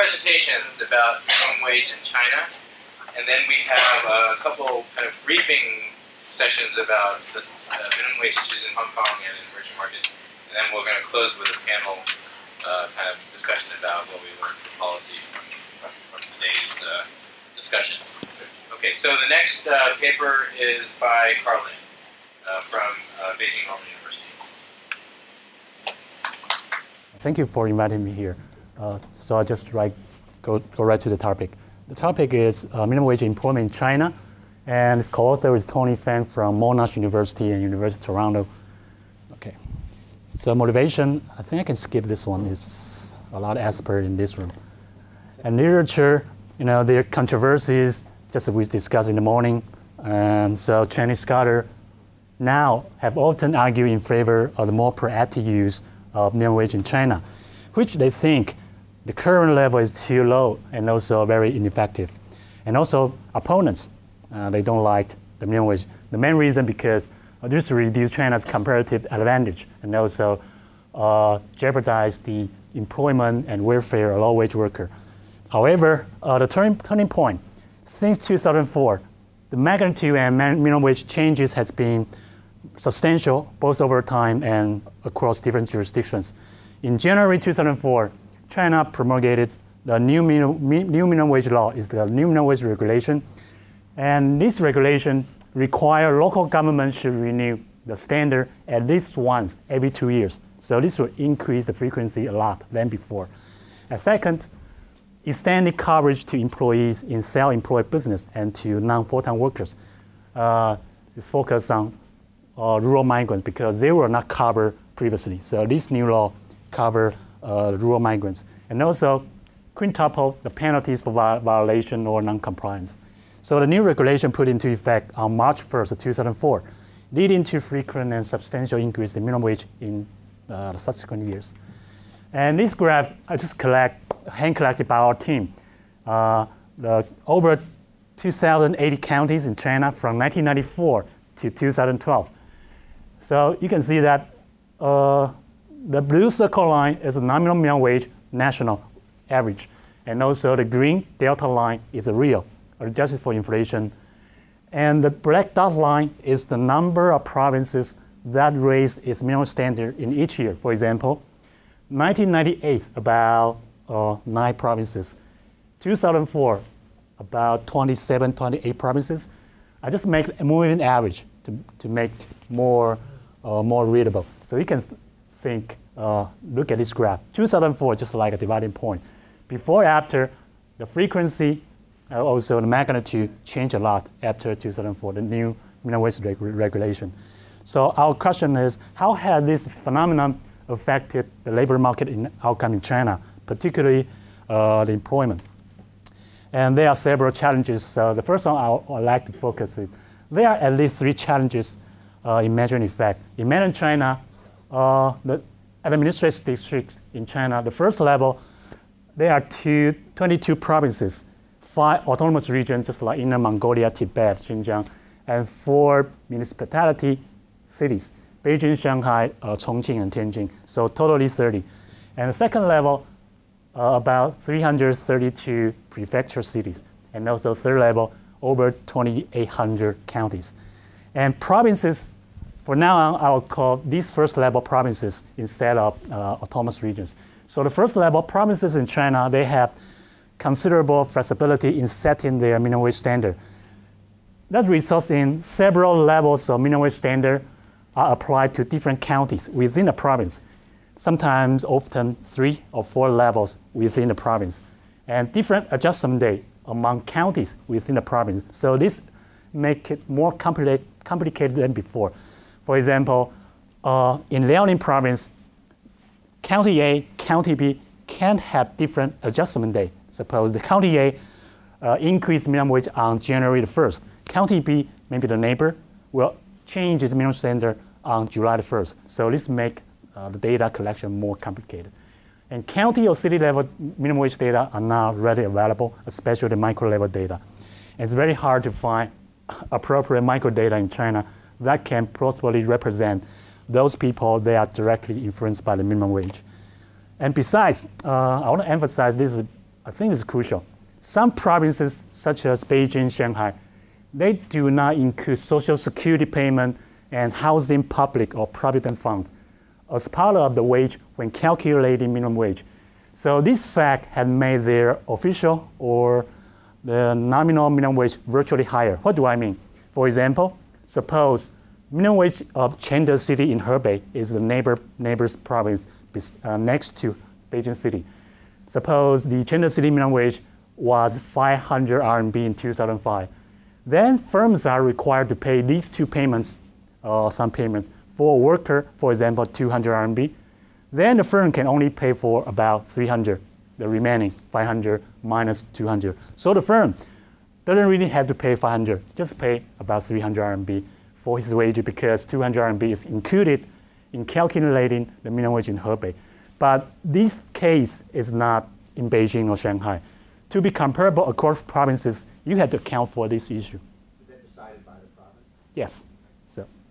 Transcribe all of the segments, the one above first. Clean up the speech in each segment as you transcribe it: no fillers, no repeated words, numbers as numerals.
presentations about minimum wage in China, and then we have a couple kind of briefing sessions about the minimum wage issues in Hong Kong and in emerging markets, and then we're going to close with a panel kind of discussion about what we learned from policies from today's discussions. Okay, so the next paper is by Carlin from Beijing University. Thank you for inviting me here. So I'll just go right to the topic. The topic is minimum wage employment in China, and its co-author is Tony Fang from Monash University and University of Toronto. Okay, so motivation, I think I can skip this one. It's a lot of experts in this room. And literature, there are controversies, just as we discussed in the morning. And so Chinese scholars now have often argued in favor of the more proactive use of minimum wage in China, which they think the current level is too low and also very ineffective. And also opponents, they don't like the minimum wage. The main reason because this reduces China's comparative advantage and also jeopardize the employment and welfare of low-wage workers. However, the turning point, since 2004, the magnitude and minimum wage changes has been substantial, both over time and across different jurisdictions. In January 2004, China promulgated the new minimum wage law, is the new minimum wage regulation. And this regulation requires local governments should renew the standard at least once every 2 years. So this will increase the frequency a lot than before. And second, extended coverage to employees in self-employed business and to non-full-time workers. It's focused on rural migrants because they were not covered previously. So this new law covers rural migrants. And also quintuple the penalties for violation or non-compliance. So the new regulation put into effect on March 1st, 2004, leading to frequent and substantial increase in minimum wage in the subsequent years. And this graph I just hand collected by our team. Over 2,080 counties in China from 1994 to 2012. So you can see that the blue circle line is the nominal minimum wage national average. And also the green delta line is a real, adjusted for inflation. And the black dot line is the number of provinces that raised its minimum standard in each year. For example, 1998, about 9 provinces. 2004, about 27, 28 provinces. I just make a moving average to make more readable. So you can look at this graph. 2004, just like a dividing point. Before, after, the frequency, also the magnitude changed a lot after 2004, the new minimum wage regulation. So our question is, how has this phenomenon affected the labor market outcome in China, particularly the employment? And there are several challenges. So the first one I'd like to focus is, there are at least 3 challenges in measuring effect. In mainland China, the administrative districts in China, the first level, there are 22 provinces, 5 autonomous regions, just like Inner Mongolia, Tibet, Xinjiang, and 4 municipality cities, Beijing, Shanghai, Chongqing, and Tianjin. So totally 30. And the second level, about 332 prefecture cities. And also third level, over 2,800 counties. And provinces, for now on, I will call these first level provinces instead of autonomous regions. So the first level provinces in China, they have considerable flexibility in setting their minimum wage standard. That results in several levels of minimum wage standard are applied to different counties within the province. Sometimes, often 3 or 4 levels within the province, and different adjustment date among counties within the province. So this makes it more complicated than before. For example, in Liaoning province, County A, County B can have different adjustment date. Suppose the County A increased minimum wage on January the 1st. County B, maybe the neighbor, will change its minimum standard on July the 1st. So this makes the data collection more complicated. And county or city level minimum wage data are not readily available, especially the micro level data. And it's very hard to find appropriate micro data in China that can plausibly represent those people that are directly influenced by the minimum wage. And besides, I want to emphasize this is I think it's crucial. Some provinces, such as Beijing, Shanghai, they do not include social security payment and housing public or provident funds as part of the wage when calculating minimum wage. So this fact had made their official or the nominal minimum wage virtually higher. What do I mean? For example, suppose minimum wage of Chengde City in Hebei is the neighbor's province next to Beijing City. Suppose the Chengde City minimum wage was 500 RMB in 2005. Then firms are required to pay these two payments, some payments, for a worker, for example, 200 RMB. Then the firm can only pay for about 300, the remaining 500 minus 200. So the firm doesn't really have to pay 500, just pay about 300 RMB for his wage because 200 RMB is included in calculating the minimum wage in Hebei. But this case is not in Beijing or Shanghai. To be comparable across provinces, you have to account for this issue. Is that decided by the province? Yes.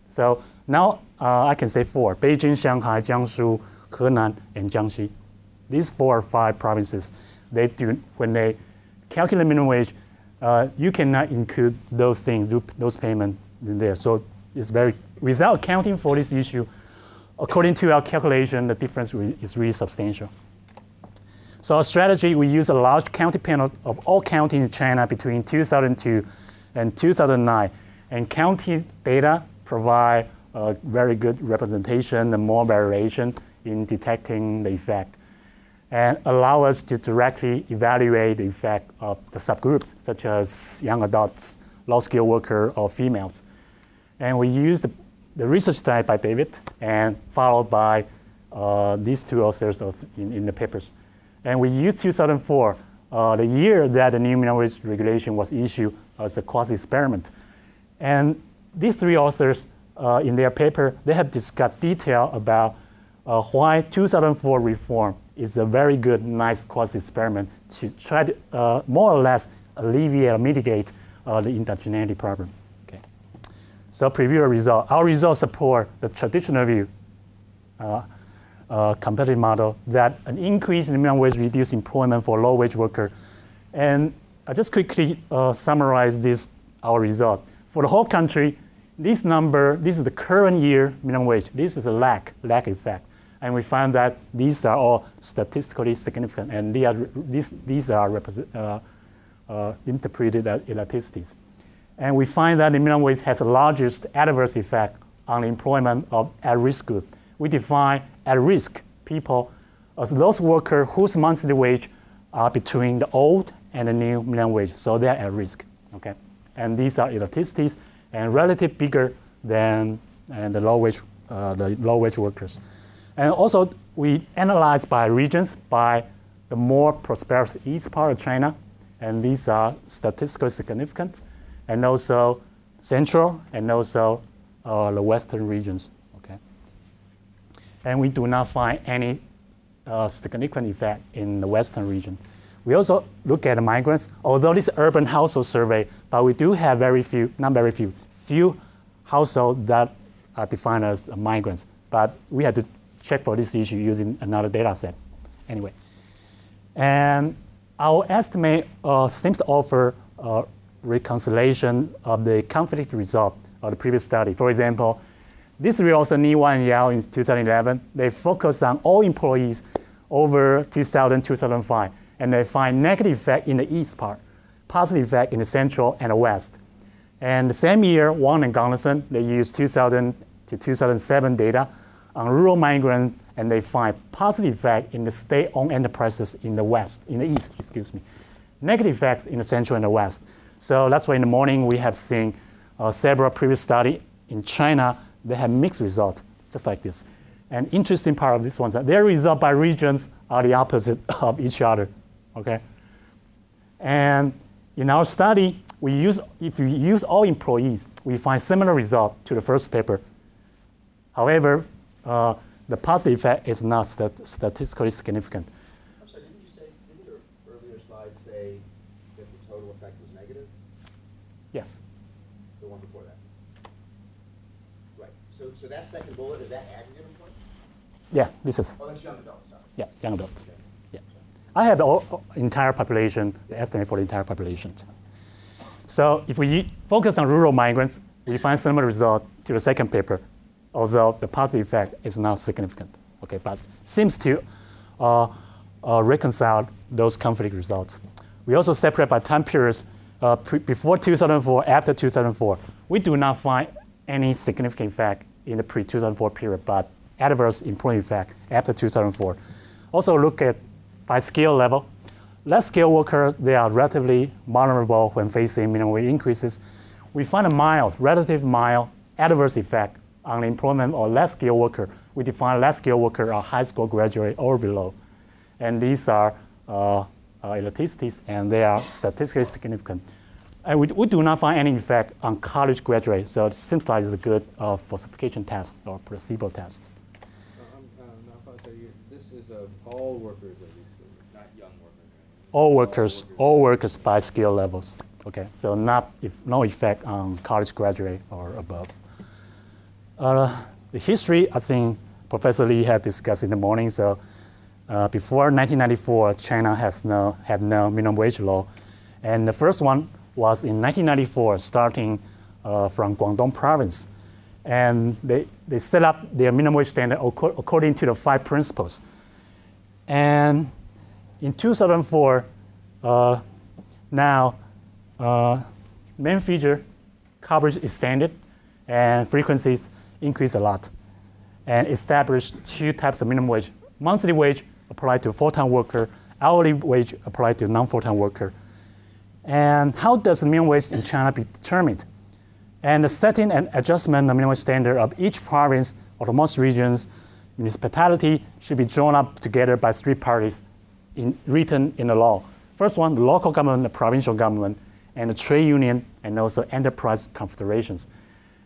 So now I can say four: Beijing, Shanghai, Jiangsu, Henan, and Jiangxi. These 4 or 5 provinces, when they calculate minimum wage, you cannot include those things, those payments in there. So it's without accounting for this issue, according to our calculation, the difference is really substantial. So our strategy, we use a large county panel of all counties in China between 2002 and 2009. And county data provide a very good representation and more variation in detecting the effect, and allow us to directly evaluate the effect of the subgroups, such as young adults, low-skilled workers, or females. And we use the research study by David and followed by these 2 authors in the papers. And we used 2004, the year that the new minimum wage regulation was issued, as a quasi-experiment. And these 3 authors, in their paper, they have discussed detail about why 2004 reform is a very good, nice quasi-experiment to try to more or less alleviate or mitigate the indigeneity problem. Okay. So preview the result. Our results support the traditional view, competitive model, that an increase in the minimum wage reduces employment for low-wage workers. And I just quickly summarize our result. For the whole country, this number, this is the current year minimum wage. This is a lag effect. And we find that these are all statistically significant, and these are interpreted as elasticities. And we find that the minimum wage has the largest adverse effect on the employment of at-risk group. We define at-risk people as those workers whose monthly wage are between the old and the new minimum wage, so they're at risk. Okay, and these are elasticities and relatively bigger than the low wage workers. And also, we analyze by regions, by the more prosperous east part of China, and these are statistically significant, and also central, and also the western regions. Okay, and we do not find any significant effect in the western region. We also look at the migrants, although this is urban household survey, but we do have few households that are defined as migrants. But we had to check for this issue using another data set. Anyway, and our estimate seems to offer a reconciliation of the conflict result of the previous study. For example, this results Niwa and Yao in 2011, they focus on all employees over 2000, 2005, and they find negative effect in the east part, positive effect in the central and the west. And the same year, Wang and Gunderson, they used 2000 to 2007 data on rural migrants, and they find positive effect in the state-owned enterprises in the east, negative effects in the central and the west. So that's why in the morning we have seen several previous studies in China that have mixed results, just like this. And interesting part of this one is that their results by regions are the opposite of each other, okay? And in our study, if we use all employees, we find similar result to the first paper. However, the positive effect is not statistically significant. I'm sorry, didn't your earlier slide say that the total effect was negative? Yes. The one before that. Right. So that second bullet, is that aggregate employment? Yeah, this is. Oh, that's young adults, sorry. Yeah, young adults. Okay. Yeah. I have the entire population, the estimate for the entire population. So if we focus on rural migrants, we find similar result to the second paper, although the positive effect is not significant. Okay, but seems to reconcile those conflict results. We also separate by time periods before 2004, after 2004. We do not find any significant effect in the pre-2004 period, but adverse employment effect after 2004. Also look at by skill level. Less skilled workers, they are relatively vulnerable when facing minimum wage increases. We find a mild, relative mild adverse effect on the employment of less skilled worker. We define less skilled worker are high school graduate or below. And these are elasticities, and they are statistically significant. And we do not find any effect on college graduates, so it seems like it's a good falsification test or placebo test. This is all workers of these schools, not young workers. All workers by skill levels. Okay, so no effect on college graduate or above. The history, I think Professor Lee had discussed in the morning. So before 1994, China had no minimum wage law, and the first one was in 1994, starting from Guangdong province, and they set up their minimum wage standard according to the 5 principles. And in 2004, now main feature coverage extended and frequencies increased a lot, and established 2 types of minimum wage. Monthly wage applied to full-time worker, hourly wage applied to non-full-time worker. And how does the minimum wage in China be determined? And the setting and adjustment of minimum wage standard of each province or the most regions, municipality should be drawn up together by 3 parties written in the law. First one, the local government, the provincial government, and the trade union, and also enterprise confederations.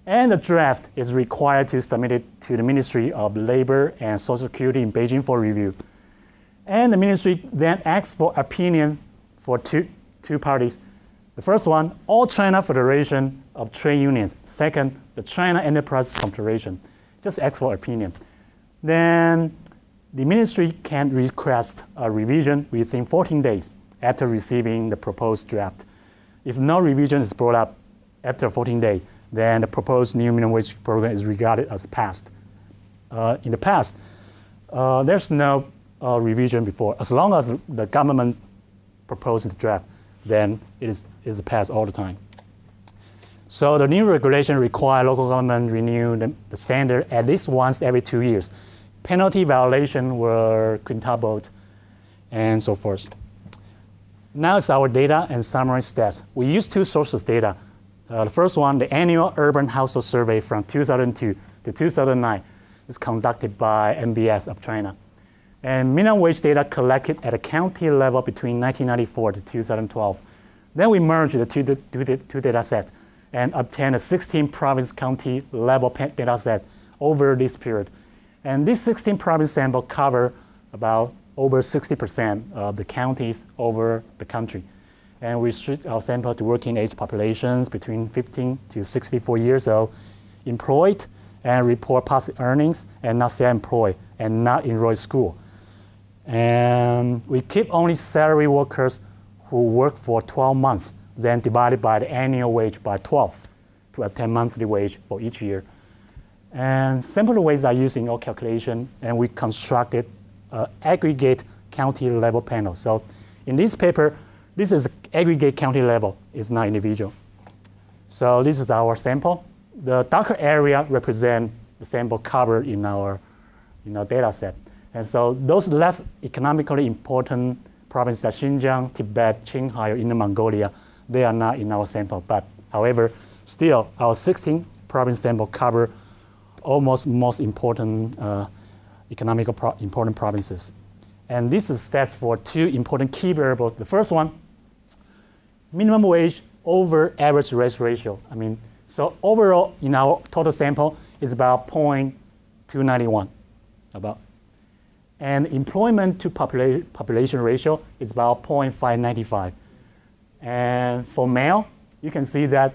And the draft is required to submit it to the Ministry of Labor and Social Security in Beijing for review. And the ministry then asks for opinion for two parties. The first one, All China Federation of Trade Unions. Second, the China Enterprise Confederation. Just ask for opinion. Then the ministry can request a revision within 14 days after receiving the proposed draft. If no revision is brought up after 14 days, then the proposed new minimum wage program is regarded as passed. In the past, there's no revision before. As long as the government proposes the draft, then it is passed all the time. So the new regulation requires local government renew the standard at least once every 2 years. Penalty violation were quintupled, and so forth. Now it's our data and summary stats. We use 2 sources data. The first one, the annual urban household survey from 2002 to 2009 is conducted by MBS of China. And minimum wage data collected at a county level between 1994 to 2012. Then we merge the two data sets and obtain a 16 province county level data set over this period. And this 16 province sample cover about over 60% of the counties over the country. And we restrict our sample to working age populations between 15 to 64 years old, employed and report positive earnings, and not self-employed and not enrolled school. And we keep only salary workers who work for 12 months, then divided by the annual wage by 12 to obtain monthly wage for each year. And simpler ways are used in our calculation, and we constructed an aggregate county level panel. So in this paper, this is aggregate county level, it's not individual. So this is our sample. The darker area represent the sample covered in our data set. And so those less economically important provinces like Xinjiang, Tibet, Qinghai, or Inner Mongolia, they are not in our sample. But however, still our 16 province sample cover almost most important economically important provinces. And this is stats for 2 important key variables. The first one, minimum wage over average wage ratio. So overall in our total sample is about 0.291, about. And employment to population ratio is about 0.595. And for male, you can see that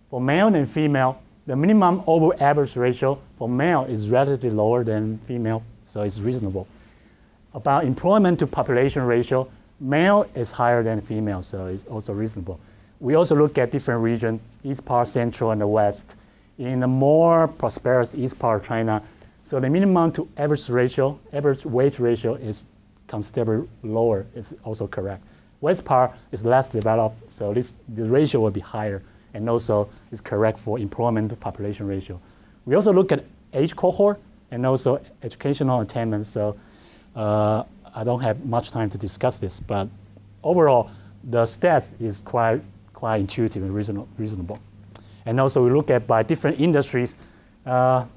for male and female, the minimum over average ratio for male is relatively lower than female, so it's reasonable. about employment to population ratio, male is higher than female, so it's also reasonable. We also look at different regions, east part, central, and the west. In the more prosperous east part of China, so the minimum to average ratio, average wage ratio is considerably lower, is also correct. West part is less developed, so the ratio will be higher, and also is correct for employment to population ratio. We also look at age cohort and also educational attainment, so I don't have much time to discuss this, but overall, the stats is quite intuitive and reasonable. And also we look at by different industries, the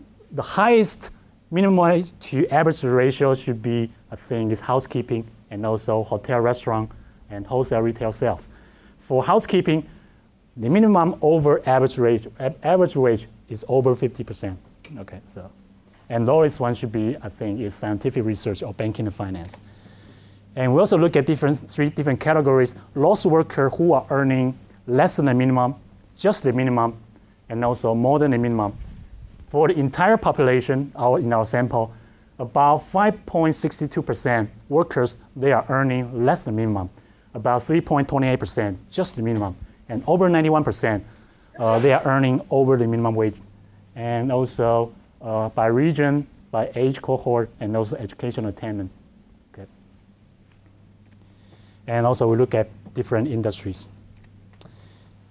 highest minimum wage to average ratio should be, I think, is housekeeping and also hotel, restaurant, and wholesale retail sales. For housekeeping, the minimum over average wage is over 50%. Okay, so, and lowest one should be, I think, is scientific research or banking and finance. And we also look at three different categories: lost worker who are earning less than the minimum, just the minimum, and also more than the minimum. For the entire population, in our sample, about 5.62% workers, they are earning less than minimum. About 3.28%, just the minimum. And over 91%, they are earning over the minimum wage. And also by region, by age cohort, and also educational attainment. Okay. And also we look at different industries.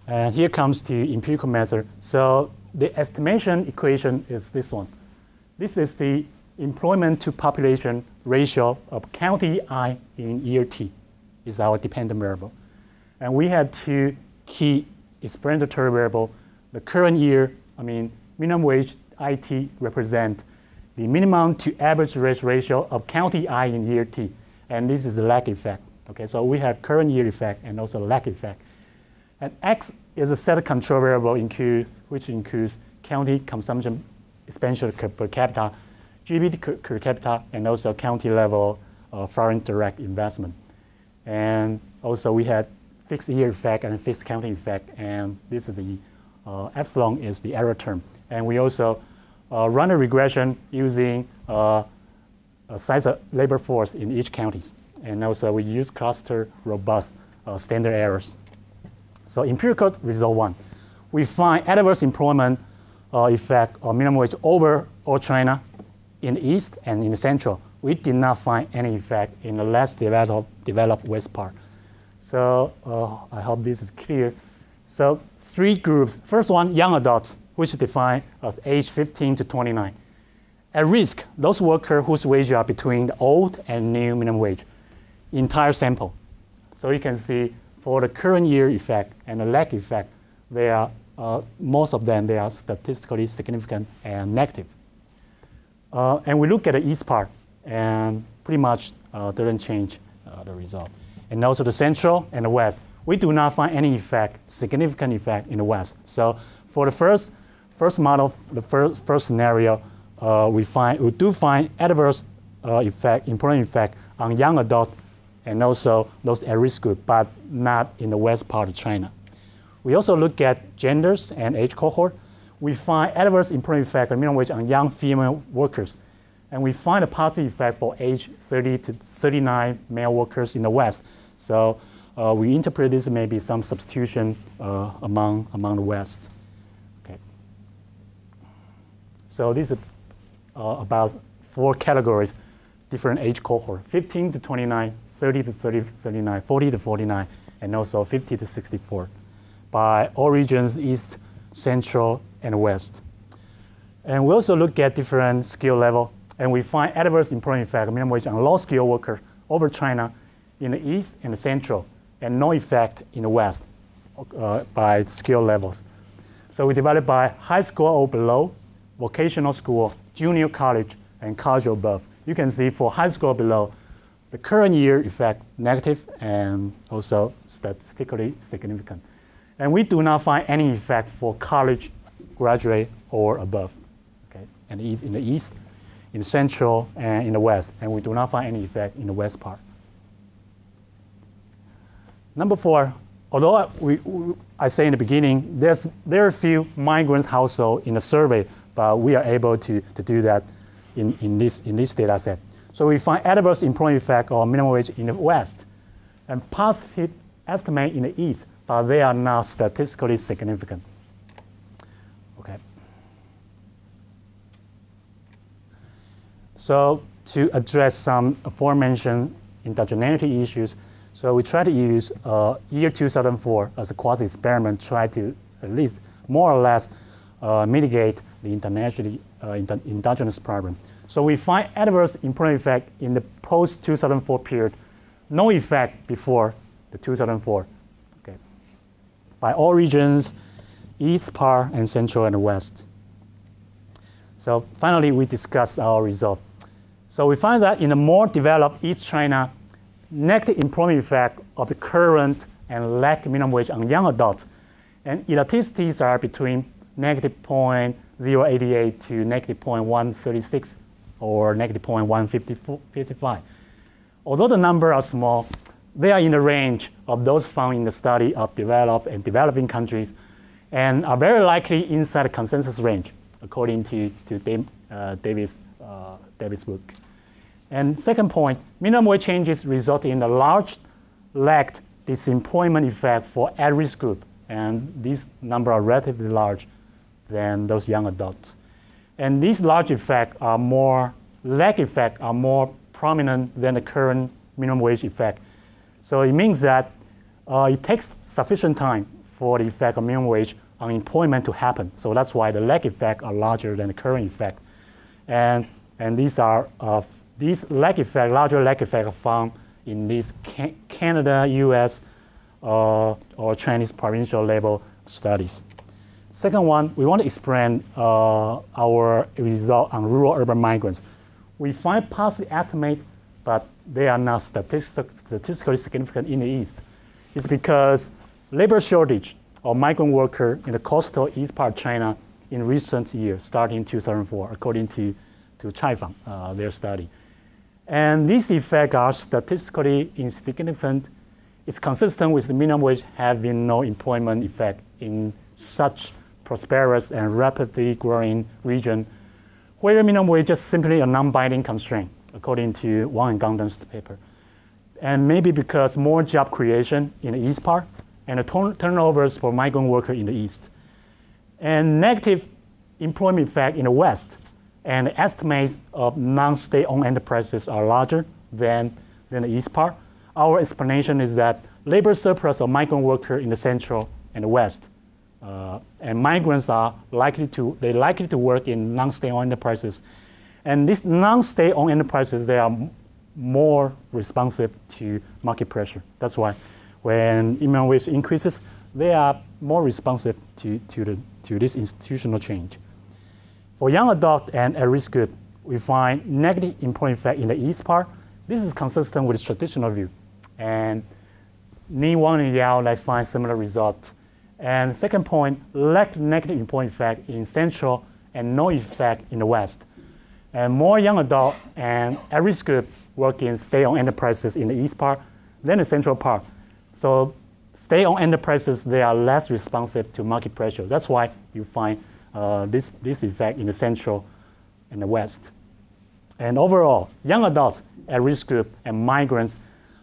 And here comes the empirical method. So the estimation equation is this one. This is the employment to population ratio of county I in year T, is our dependent variable. And we had two key explanatory variables. The current year, minimum wage IT represent the minimum to average wage ratio of county I in year T. And this is the lag effect. Okay, so we have current year effect and also lag effect. And X is a set of control variable which includes county consumption expenditure per capita, GDP per capita, and also county level foreign direct investment. And also we had fixed year effect and fixed county effect, and this is the epsilon is the error term. And we also run a regression using a size of labor force in each counties. And also we use cluster robust standard errors. So empirical result 1, we find adverse employment effect or minimum wage over all China in the east and in the central. We did not find any effect in the less developed west part. So I hope this is clear. So 3 groups. First one, young adults, which is defined as age 15 to 29. At risk, those workers whose wages are between the old and new minimum wage. Entire sample. So you can see for the current year effect and the lag effect, they are, most of them, they are statistically significant and negative. And we look at the east part, and pretty much doesn't change the result. And also the central and the west, we do not find any effect, significant effect in the west. So for the first model, the first scenario, we do find adverse effect, employment effect on young adult and also those at risk group, but not in the west part of China. We also look at genders and age cohort. We find adverse employment effect on minimum wage on young female workers. And we find a positive effect for age 30 to 39 male workers in the west. So we interpret this maybe some substitution among the west. Okay. So this is about 4 categories, different age cohort: 15 to 29, 30 to 39, 40 to 49, and also 50 to 64, by all regions, east, central, and west. And we also look at different skill level, and we find adverse employment effect, minimum wage on low skill worker over China in the east and the central, and no effect in the west by skill levels. So we divided by high school or below, vocational school, junior college, and college or above. You can see for high school or below, the current year effect negative and also statistically significant. And we do not find any effect for college, graduate, or above. Okay? And in the east, in the central, and in the west. And we do not find any effect in the west part. Number 4, although I say in the beginning, there are few migrant households in the survey, but we are able to do that in this data set. So we find adverse employment effect or minimum wage in the West and positive estimate in the East, but they are not statistically significant. Okay. So to address some aforementioned endogeneity issues, so we try to use year 2004 as a quasi-experiment, try to at least more or less mitigate the endogenous problem. So we find adverse employment effect in the post-2004 period, no effect before the 2004, okay, by all regions, East part and Central and West. So finally, we discuss our result. So we find that in the more developed East China, negative employment effect of the current and lack minimum wage on young adults, and elasticities are between negative 0.088 to negative 0.136 or negative 0.155. Although the numbers are small, they are in the range of those found in the study of developed and developing countries and are very likely inside the consensus range, according to Davis' book. And second point, minimum wage changes result in a large lagged disemployment effect for at-risk group, and these numbers are relatively large than those young adults. And these large effects are more, lag effects are more prominent than the current minimum wage effect. So it means that it takes sufficient time for the effect of minimum wage on employment to happen. So that's why the lag effects are larger than the current effect. And these are these lag effect, larger lag effects are found in these Canada, US, or Chinese provincial level studies. Second one, we want to explain our result on rural-urban migrants. We find positive estimates, but they are not statistically significant in the East. It's because labor shortage of migrant workers in the coastal east part of China in recent years, starting in 2004, according to Fang, their study. And these effects are statistically insignificant. It's consistent with the minimum wage having no employment effect in such prosperous and rapidly growing region where minimum wage is simply a non-binding constraint, according to Wang and Gangden's paper. And maybe because more job creation in the east part and the turnovers for migrant workers in the east. And negative employment effect in the west, and the estimates of non-state-owned enterprises are larger than the east part. Our explanation is that labor surplus of migrant workers in the central and the west, and migrants are likely to work in non-state-owned enterprises. And these non-state-owned enterprises, they are more responsive to market pressure. That's why when minimum wage increases, they are more responsive to this institutional change. For young adult and at-risk group, we find negative employment effect in the east part. This is consistent with the traditional view. And Ni, Wang, and Yao, they find similar results. And second point, lack negative employment effect in central and no effect in the west. And more young adult and at-risk group work in state-owned enterprises in the east part than the central part. So state-owned enterprises, they are less responsive to market pressure. That's why you find this effect in the central and the west. And overall, young adults, at-risk group, and migrants,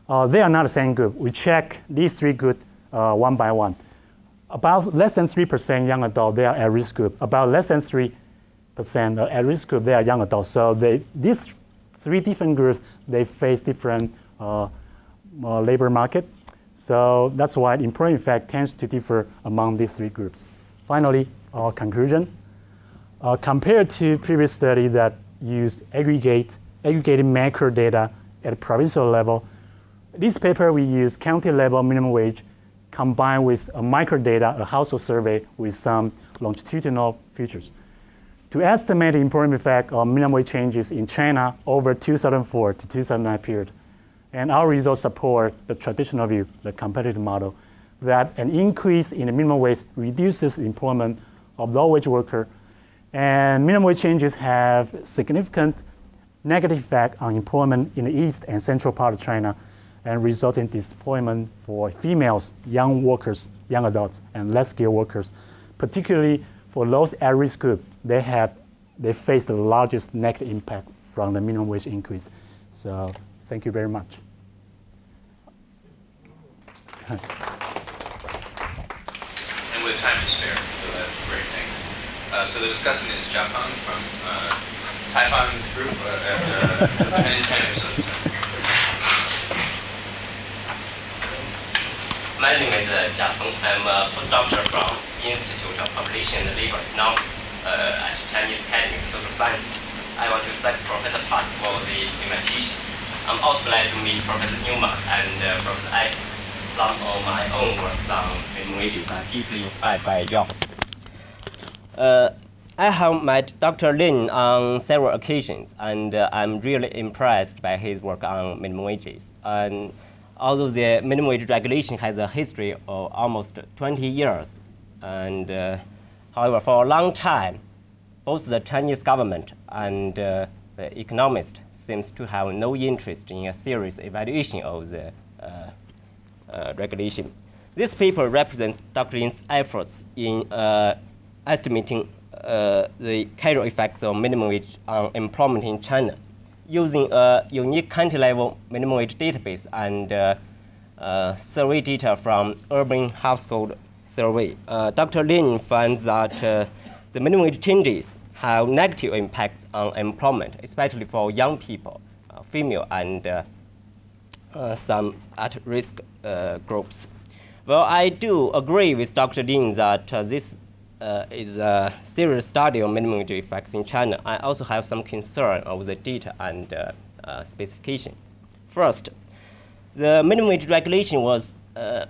they are not the same group. We check these three groups one by one. About less than 3% young adult, they are at-risk group. About less than 3% at-risk group, they are young adults. So these three different groups, they face different labor market. So that's why the employment effect tends to differ among these three groups. Finally, our conclusion. Compared to previous study that used aggregated macro data at a provincial level, this paper we use county level minimum wage combined with a microdata, a household survey with some longitudinal features to estimate the employment effect of minimum wage changes in China over 2004 to 2009 period. And our results support the traditional view, the competitive model, that an increase in the minimum wage reduces the employment of low-wage workers, and minimum wage changes have significant negative effect on employment in the east and central part of China, and result in disemployment for females, young workers, young adults, and less skilled workers. Particularly for those at-risk group, they face the largest negative impact from the minimum wage increase. So thank you very much. And with time to spare, so that's great, thanks. So the discussant is Japan from Taifan's group at Chinese Research. My name is Discussant. I'm a postdoctor from Institute of Population and Labor Economics at Chinese Academy of Social Sciences. I want to thank Professor Park for the invitation. I'm also glad to meet Professor Newman and Professor Eich. Some of my own works on minimum wages are deeply inspired by yours. I have met Dr. Lin on several occasions, and I'm really impressed by his work on minimum wages. And although the minimum wage regulation has a history of almost 20 years, and however, for a long time, both the Chinese government and the economists seems to have no interest in a serious evaluation of the regulation. This paper represents Dr. Lin's efforts in estimating the causal effects of minimum wage on employment in China using a unique country-level minimum wage database and survey data from Urban Household Survey. Dr. Lin finds that the minimum wage changes have negative impacts on employment, especially for young people, female, and some at-risk groups. Well, I do agree with Dr. Lin that this is a serious study of minimum wage effects in China. I also have some concern over the data and specification. First, the minimum wage regulation was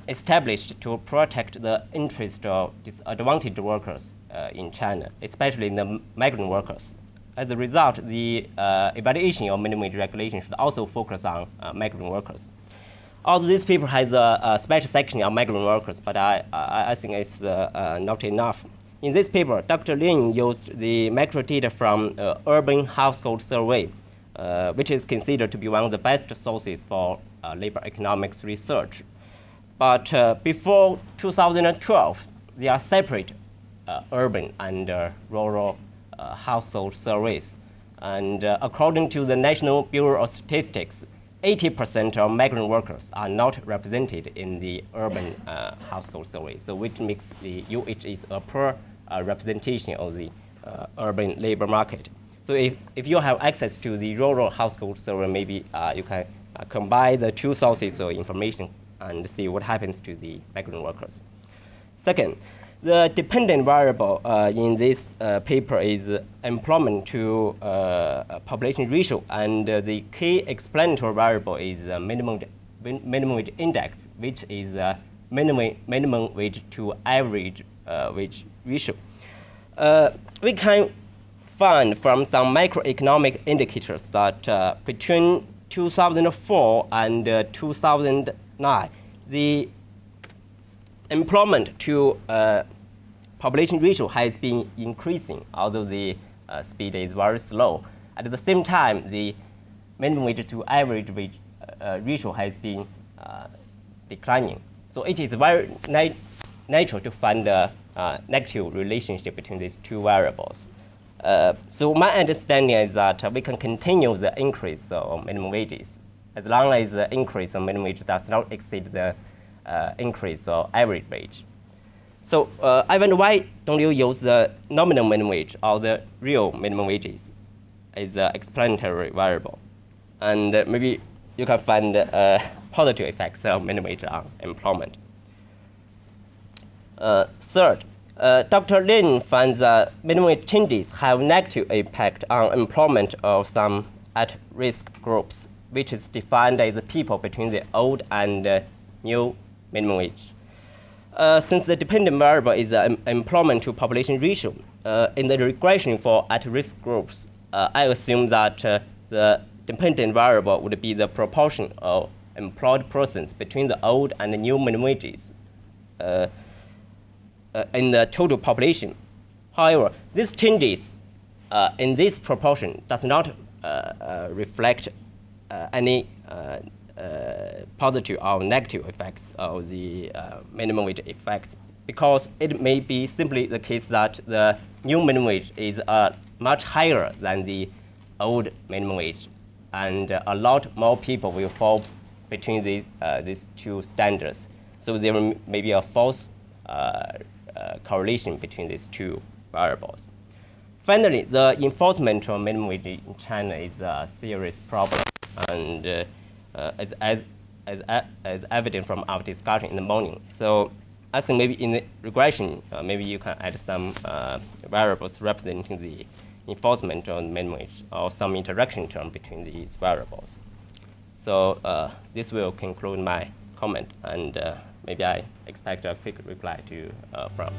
established to protect the interest of disadvantaged workers in China, especially the migrant workers. As a result, the evaluation of minimum wage regulation should also focus on migrant workers. Although this paper has a special section on migrant workers, but I think it's not enough. In this paper, Dr. Lin used the macro data from Urban Household Survey, which is considered to be one of the best sources for labor economics research. But before 2012, there are separate urban and rural household surveys. And according to the National Bureau of Statistics, 80% of migrant workers are not represented in the urban household survey, so which makes the UHS a poor representation of the urban labor market. So if you have access to the rural household survey, maybe you can combine the two sources of information and see what happens to the migrant workers. Second, the dependent variable in this paper is employment to population ratio, and the key explanatory variable is minimum wage index, which is minimum wage to average wage ratio. We can find from some macroeconomic indicators that between 2004 and 2009, the employment to population ratio has been increasing, although the speed is very slow. At the same time, the minimum wage to average wage ratio has been declining. So it is very natural to find a negative relationship between these two variables. So my understanding is that we can continue the increase of minimum wages as long as the increase of minimum wage does not exceed the increase of average wage. So I wonder, why don't you use the nominal minimum wage or the real minimum wages as the explanatory variable? And maybe you can find positive effects of minimum wage on employment. Third, Dr. Lin finds that minimum wage changes have negative impact on employment of some at-risk groups, which is defined as the people between the old and new minimum wage. Since the dependent variable is employment to population ratio, in the regression for at-risk groups, I assume that the dependent variable would be the proportion of employed persons between the old and the new minimum wages in the total population. However, these changes in this proportion does not reflect any positive or negative effects of the minimum wage effects, because it may be simply the case that the new minimum wage is much higher than the old minimum wage. and a lot more people will fall between these two standards. So there may be a false correlation between these two variables. Finally, the enforcement of minimum wage in China is a serious problem, and as evident from our discussion in the morning. So I think maybe in the regression, maybe you can add some variables representing the enforcement of minimum wage, or some interaction term between these variables. So this will conclude my comment, and maybe I expect a quick reply to from.